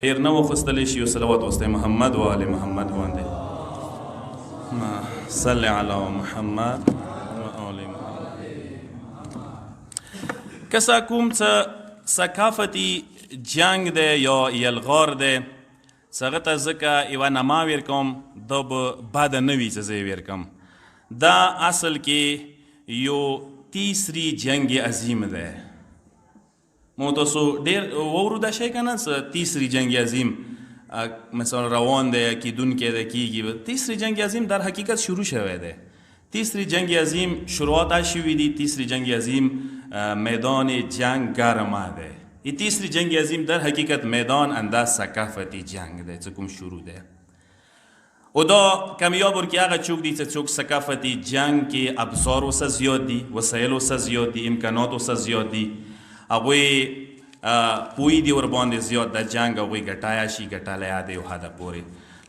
ډېر نه وخوستلی شي او صلوات وستی محمد و آل محمد باندې صل علی محمد و آل محمد. کسا کوم څه ثقافتي جنگ دی یا یلغار دی څه ته ځکه یوه نما ورکوم دا به بده نه وي چې زه یې ورکم. دا اصل کې یو تیسری جنگ عظیم دی. مو تاسو ډېر واورو دا شی که نه څه تیسری جنگ عظیم مثلا روان دی کیدونکی دی کیږي. تیسری جنگ عظیم در حقیقت شروع شوی دی. تیسری جنگ عظیم شروعات شوی دی. تیسری جنگ عظیم میدان جنگ گرما دی. یہ تیسری جنگ عظیم در حقیقت میدان انداز ثقافتی جنگ دی چې کوم شروع دی. او دا کمیاب ورکی هغه چوک دی چې څوک ثقافتی جنگ کې ابزار ورسه زیاد دي، وسایل ورسه زیاد دي، امکانات ورسه زیاد دي، هغوی پوئی دی ورباندې زیاد دا جنگ هغوی گٹایا شی گٹالا دی و حد پورے.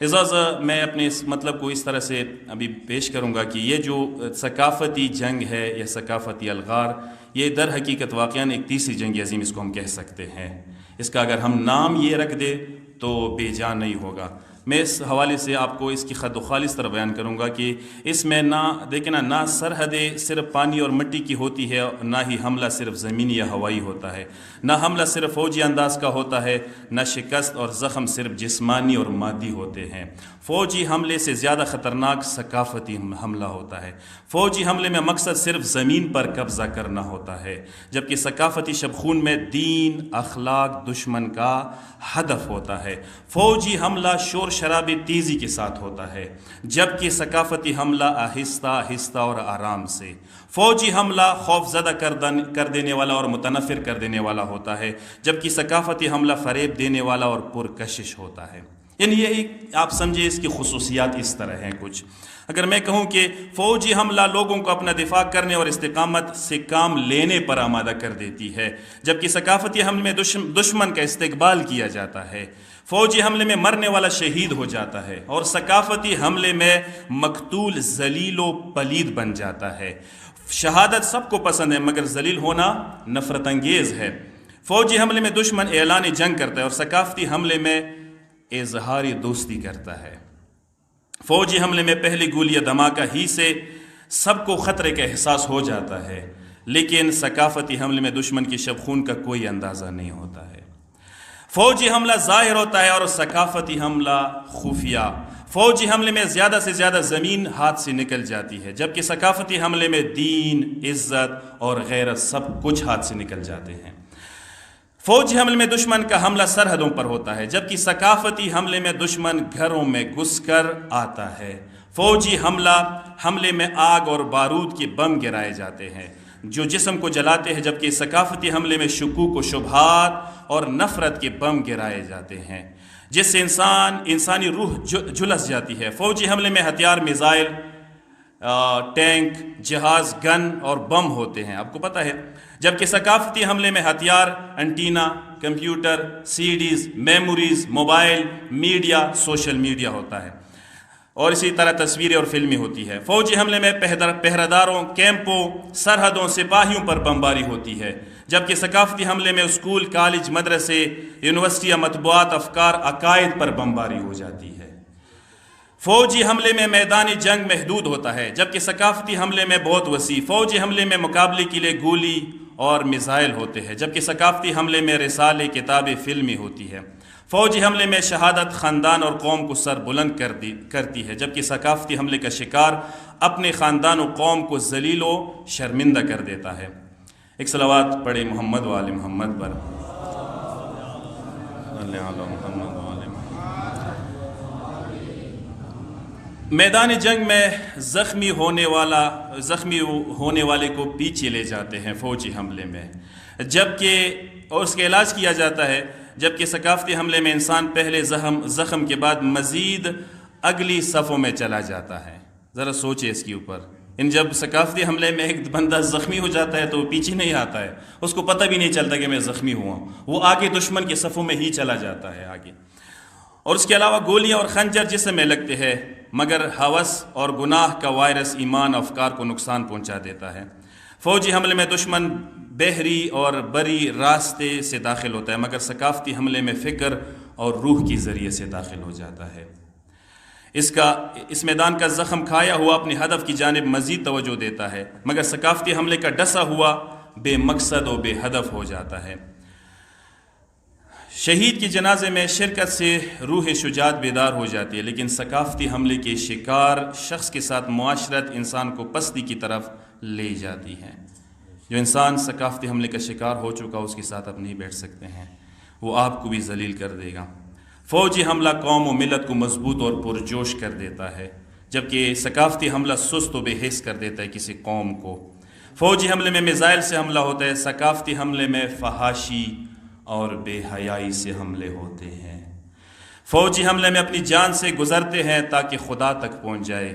لہذا میں اپنے مطلب کو اس طرح سے ابھی پیش کروں گا کہ یہ جو ثقافتی جنگ ہے یا ثقافتی الغار یہ در حقیقت واقعاً ایک تیسری جنگ عظیم اس کو ہم کہہ سکتے ہیں. اس کا اگر ہم نام یہ رکھ دیں تو بے جان نہیں ہوگا. میں اس حوالے سے آپ کو اس کی خد و خال اس طرح بیان کروں گا کہ اس میں نہ دیکھیں نہ سرحدیں صرف پانی اور مٹی کی ہوتی ہے، نہ ہی حملہ صرف زمینی یا ہوائی ہوتا ہے، نہ حملہ صرف فوجی انداز کا ہوتا ہے، نہ شکست اور زخم صرف جسمانی اور مادی ہوتے ہیں. فوجی حملے سے زیادہ خطرناک ثقافتی حملہ ہوتا ہے. فوجی حملے میں مقصد صرف زمین پر قبضہ کرنا ہوتا ہے، جبکہ ثقافتی شبخون میں دین اخلاق دشمن کا ہدف ہوتا ہے. فوجی حملہ شور شرابی تیزی کے ساتھ ہوتا ہے، جبکہ ثقافتی حملہ آہستہ آہستہ اور آرام سے. فوجی حملہ خوف زدہ کر دینے والا اور متنفر کر دینے والا ہوتا ہے، جبکہ ثقافتی حملہ فریب دینے والا اور پرکشش ہوتا ہے. یعنی یہی آپ سمجھے اس کی خصوصیات اس طرح ہیں کچھ. اگر میں کہوں کہ فوجی حملہ لوگوں کو اپنا دفاع کرنے اور استقامت سے کام لینے پر آمادہ کر دیتی ہے، جبکہ ثقافتی حملے میں دشمن کا استقبال کیا جاتا ہے. فوجی حملے میں مرنے والا شہید ہو جاتا ہے اور ثقافتی حملے میں مقتول ذلیل و پلید بن جاتا ہے. شہادت سب کو پسند ہے مگر ذلیل ہونا نفرت انگیز ہے. فوجی حملے میں دشمن اعلان جنگ کرتا ہے اور ثقافتی حملے میں اظہار دوستی کرتا ہے. فوجی حملے میں پہلی گولی یا دھماکہ ہی سے سب کو خطرے کا احساس ہو جاتا ہے، لیکن ثقافتی حملے میں دشمن کی شبخون کا کوئی اندازہ نہیں ہوتا ہے. فوجی حملہ ظاہر ہوتا ہے اور ثقافتی حملہ خفیہ. فوجی حملے میں زیادہ سے زیادہ زمین ہاتھ سے نکل جاتی ہے، جبکہ ثقافتی حملے میں دین عزت اور غیرت سب کچھ ہاتھ سے نکل جاتے ہیں. فوجی حملے میں دشمن کا حملہ سرحدوں پر ہوتا ہے، جبکہ ثقافتی حملے میں دشمن گھروں میں گھس کر آتا ہے. فوجی حملے میں آگ اور بارود کے بم گرائے جاتے ہیں جو جسم کو جلاتے ہیں، جبکہ ثقافتی حملے میں شکوک و شبہات اور نفرت کے بم گرائے جاتے ہیں جس سے انسانی روح جھلس جاتی ہے. فوجی حملے میں ہتھیار میزائل ٹینک جہاز گن اور بم ہوتے ہیں، آپ کو پتہ ہے، جبکہ ثقافتی حملے میں ہتھیار antenna computer CDs memories mobile media social media ہوتا ہے اور اسی طرح تصویریں اور فلمیں ہوتی ہے. فوجی حملے میں پہراداروں کیمپوں سرحدوں سپاہیوں پر بمباری ہوتی ہے، جبکہ ثقافتی حملے میں اسکول کالج مدرسے یونیورسٹیاں مطبوعات افکار عقائد پر بمباری ہو جاتی ہے. فوجی حملے میں میدانی جنگ محدود ہوتا ہے، جبکہ ثقافتی حملے میں بہت وسیع. فوجی حملے میں مقابلے کے لیے گولی اور میزائل ہوتے ہیں، جبکہ ثقافتی حملے میں رسالے کتابیں فلمیں ہوتی ہے. فوجی حملے میں شہادت خاندان اور قوم کو سر بلند کرتی ہے، جبکہ ثقافتی حملے کا شکار اپنے خاندان و قوم کو ذلیل و شرمندہ کر دیتا ہے. ایک صلوات پڑھے محمد و آل محمد پر. میدان جنگ میں زخمی ہونے والے کو پیچھے لے جاتے ہیں فوجی حملے میں، جبکہ اور اس کا علاج کیا جاتا ہے، جبکہ ثقافتی حملے میں انسان پہلے زخم کے بعد مزید اگلی صفوں میں چلا جاتا ہے. ذرا سوچے اس کے اوپر. جب ثقافتی حملے میں ایک بندہ زخمی ہو جاتا ہے تو وہ پیچھے نہیں آتا ہے، اس کو پتہ بھی نہیں چلتا کہ میں زخمی ہوا ہوں، وہ آگے دشمن کے صفوں میں ہی چلا جاتا ہے آگے. اور اس کے علاوہ گولیاں اور خنجر جسم میں لگتے ہیں، مگر ہوس اور گناہ کا وائرس ایمان افکار کو نقصان پہنچا دیتا ہے. فوجی حملے میں دشمن بحری اور بری راستے سے داخل ہوتا ہے، مگر ثقافتی حملے میں فکر اور روح کے ذریعے سے داخل ہو جاتا ہے۔ اس میدان کا زخم کھایا ہوا اپنے ہدف کی جانب مزید توجہ دیتا ہے، مگر ثقافتی حملے کا ڈسا ہوا بے مقصد و بے ہدف ہو جاتا ہے۔ شہید کے جنازے میں شرکت سے روح شجاعت بیدار ہو جاتی ہے، لیکن ثقافتی حملے کے شکار شخص کے ساتھ معاشرت انسان کو پستی کی طرف لے جاتی ہے۔ جو انسان ثقافتی حملے کا شکار ہو چکا اس کے ساتھ اب نہیں بیٹھ سکتے ہیں، وہ آپ کو بھی ذلیل کر دے گا۔ فوجی حملہ قوم و ملت کو مضبوط اور پرجوش کر دیتا ہے، جبکہ ثقافتی حملہ سست و بے حس کر دیتا ہے کسی قوم کو۔ فوجی حملے میں میزائل سے حملہ ہوتا ہے، ثقافتی حملے میں فحاشی اور بے حیائی سے حملے ہوتے ہیں۔ فوجی حملے میں اپنی جان سے گزرتے ہیں تاکہ خدا تک پہنچ جائے،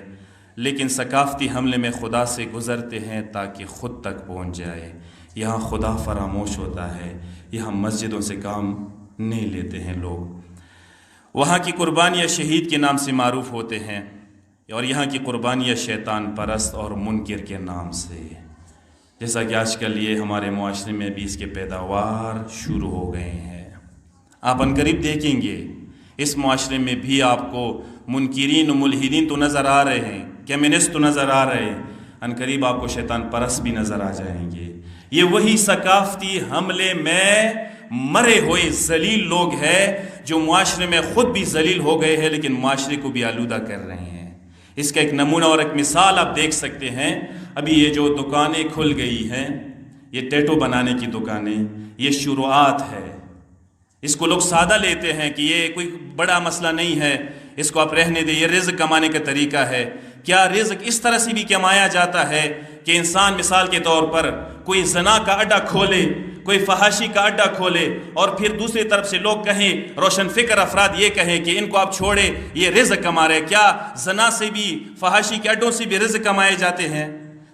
لیکن ثقافتی حملے میں خدا سے گزرتے ہیں تاکہ خود تک پہنچ جائے۔ یہاں خدا فراموش ہوتا ہے، یہاں مسجدوں سے کام نہیں لیتے ہیں لوگ۔ وہاں کی قربانیاں شہید کے نام سے معروف ہوتے ہیں، اور یہاں کی قربانیاں شیطان پرست اور منکر کے نام سے، جیسا کہ آج کل یہ ہمارے معاشرے میں بھی اس کے پیداوار شروع ہو گئے ہیں۔ آپ عنقریب دیکھیں گے اس معاشرے میں بھی آپ کو منکرین و ملحدین تو نظر آ رہے ہیں، کمیونسٹ تو نظر آ رہے ہیں، عنقریب آپ کو شیطان پرست بھی نظر آ جائیں گے۔ یہ وہی ثقافتی حملے میں مرے ہوئے ذلیل لوگ ہیں جو معاشرے میں خود بھی ذلیل ہو گئے ہیں، لیکن معاشرے کو بھی آلودہ کر رہے ہیں۔ اس کا ایک نمونہ اور ایک مثال آپ دیکھ سکتے ہیں۔ ابھی یہ جو دکانیں کھل گئی ہیں، یہ ٹیٹو بنانے کی دکانیں، یہ شروعات ہے۔ اس کو لوگ سادہ لیتے ہیں کہ یہ کوئی بڑا مسئلہ نہیں ہے، اس کو آپ رہنے دیں، یہ رزق کمانے کا طریقہ ہے۔ کیا رزق اس طرح سے بھی کمایا جاتا ہے کہ انسان مثال کے طور پر کوئی زنا کا اڈا کھولے، کوئی فحاشی کا اڈا کھولے، اور پھر دوسری طرف سے لوگ کہیں، روشن فکر افراد یہ کہیں کہ ان کو آپ چھوڑے، یہ رزق کما رہے؟ کیا زنا سے بھی، فحاشی کے اڈوں سے بھی رزق کمائے جاتے ہیں؟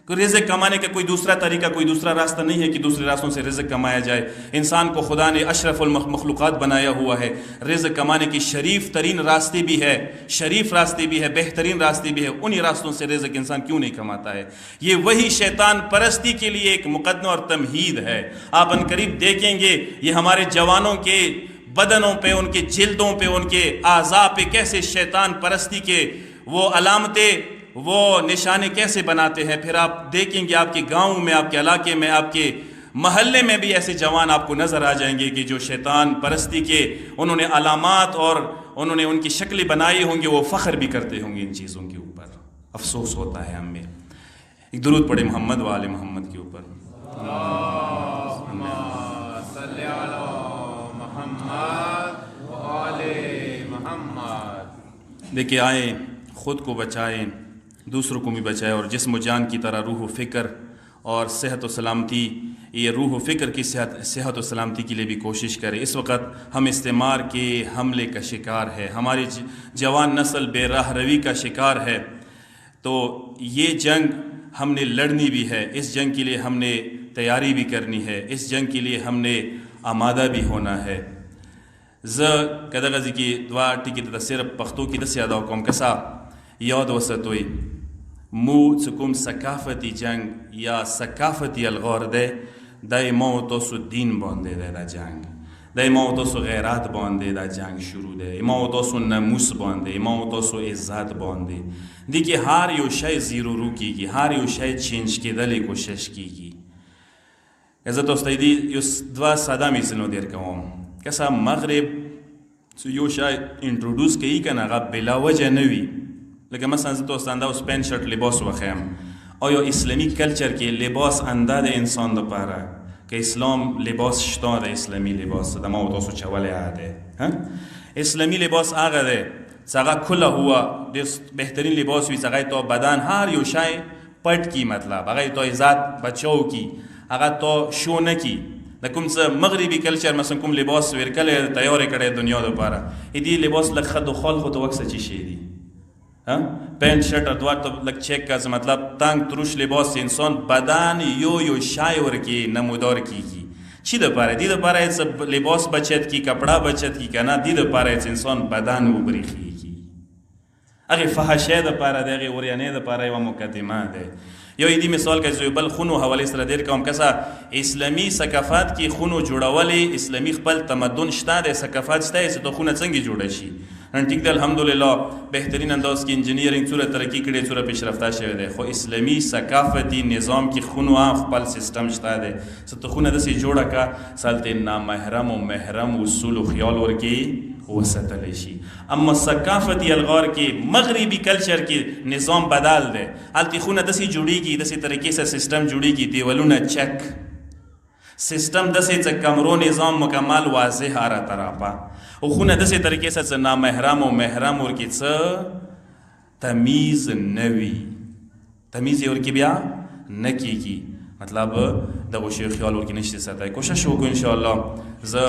کوئی رزق کمانے کا کوئی دوسرا طریقہ، کوئی دوسرا راستہ نہیں ہے کہ دوسرے راستوں سے رزق کمایا جائے۔ انسان کو خدا نے اشرف المخلوقات بنایا ہوا ہے، رزق کمانے کی شریف ترین راستے بھی ہے، شریف راستے بھی ہے، بہترین راستے بھی ہے، انہی راستوں سے رزق انسان کیوں نہیں کماتا ہے؟ یہ وہی شیطان پرستی کے لیے ایک مقدمہ اور تمہید ہے۔ آپ عنقریب دیکھیں گے یہ ہمارے جوانوں کے بدنوں پہ، ان کے جلدوں پہ، ان کے اعضاء پہ کیسے شیطان پرستی کے وہ علامتیں، وہ نشانے کیسے بناتے ہیں۔ پھر آپ دیکھیں گے آپ کے گاؤں میں، آپ کے علاقے میں، آپ کے محلے میں بھی ایسے جوان آپ کو نظر آ جائیں گے کہ جو شیطان پرستی کے انہوں نے علامات اور انہوں نے ان کی شکلیں بنائی ہوں گی، وہ فخر بھی کرتے ہوں گے ان چیزوں کے اوپر۔ افسوس ہوتا ہے ہم میں۔ ایک درود پڑھے محمد و آل محمد کے اوپر۔ دیکھیں آئیں، خود کو بچائیں، دوسروں کو بھی بچائیں، اور جسم و جان کی طرح روح و فکر اور صحت و سلامتی، یہ روح و فکر کی صحت و سلامتی کے لیے بھی کوشش کریں۔ اس وقت ہم استعمار کے حملے کا شکار ہے، ہماری جوان نسل بے راہ روی کا شکار ہے۔ تو یہ جنگ ہم نے لڑنی بھی ہے، اس جنگ کے لیے ہم نے تیاری بھی کرنی ہے، اس جنگ کے لیے ہم نے آمادہ بھی ہونا ہے۔ کدغزی کی دعا ٹکی تا صرف پختو کی دس یادو کوم کسا یاد وسطوئی مو سکم ثقافتی جنگ یا ثقافتی الغور دے دائی مو تو سو دین باندے دے دا جنگ، دائی مو تو سو غیرات باندے دا جنگ شروع دے، مو تو سو نموس باندے، مو تو سو عزت باندے۔ دیکھیں ہار یو شای زیرو رو کی گی، ہار یو شای چینج کے دلی کوشش کی گی۔ عزت استایدی یس دوا سادا میسنو دیر کام کسا مغرب سو یو شای انٹروڈوس کئی کنا غا بلا وجہ نوی، لیکن مثلا عزت استاندا اس پین شرٹ لباس وخیم او یو اسلامی کلچر کے لباس انداد انسان دا پارا کہ اسلام لباس شتا دا اسلامی لباس دا ما تو سو چوالے آدھے اسلامی لباس آگا دے ساگا کھلا ہوا بہترین لباس ہوئی ساگا تو بدان ہار یو شای پٹ کی، مطلب اگر تو ذات بچاؤ کی، اگر تو شو نہ کی لکم سا مغربی کلچر مثلا کم لباس ورکل تیار کڑے دنیا دو پارا ایدی لباس لگ خد و خال خود وقت سچی شیدی پینٹ شرٹ ادوار تو لگ چیک کا مطلب تانگ تروش لباس انسان بدن یو شای ورکی نمودار کی چی دو پارا دی دو پارا ایسا لباس بچت کی، کپڑا بچت کی کنا، دی دو پارا ایسا انسان بدن وبری کی اگه فحشه دو پارا دے، اگه وریانه دو پارا و مقدمه دے، یو ایدي مثال که زه بل خونو حوالې سره ډېر کوم کسه اسلامي ثقافت کې خونو جوړولې اسلامي خپل تمدن شته دی ثقافت شته چې ته خونه څنګه جوړه شي نن ټیک دی الحمدلله بهترین انداز کې انجینیرینګ څومره ترقي کړې څومره پیشرفته شوی دی خو اسلامي ثقافتي نظام کې خونو خپل سیستم شته دی څه ته خونه داسې جوړه که سالتې نامحرم و محرم اصول و خیال ورکې وساتلی شي اما ثقافتي الغار کې مغربي کلچر کې نظام بدل دی هلته خونه داسې جوړېږي داسې طریقې سره سیستم جوړېږي دیوالونه چک سیستم داسې څه کمرو نظام مکمل واضح هره طرفه او خونه داسې طریقې سره څه نامحرم و محرم ورکې څه تمیز نه وي تمیز یې ورکې بیا نه کېږي مطلب دغو شی خیال ورکې نشي ساتلی کوشش وکړو انشاءالله زه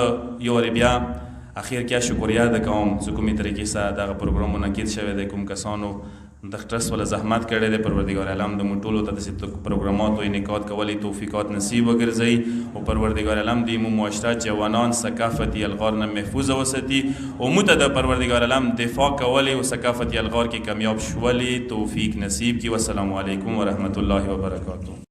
یو وارې بیا اخیر کې شکریا ده کوم چې کومې طریقې سره دغه پروګرام منعقد شوی دی کوم کسانو د ټرست والا زحمت کړی دی پروردګار عالم د موږ ټولو ته داسې پروګراماتو انعقاد کولی توفیقات نصیب وګرځوي او پروردګار عالم د مو معاشره جوانان ثقافتي الغار نه محفوظ وساتي او موږ ته د پروردګار عالم دفاع کولی او ثقافتي الغار کې کامیاب شولي توفیق نصیب کړي والسلام علیکم ورحمت الله وبرکاته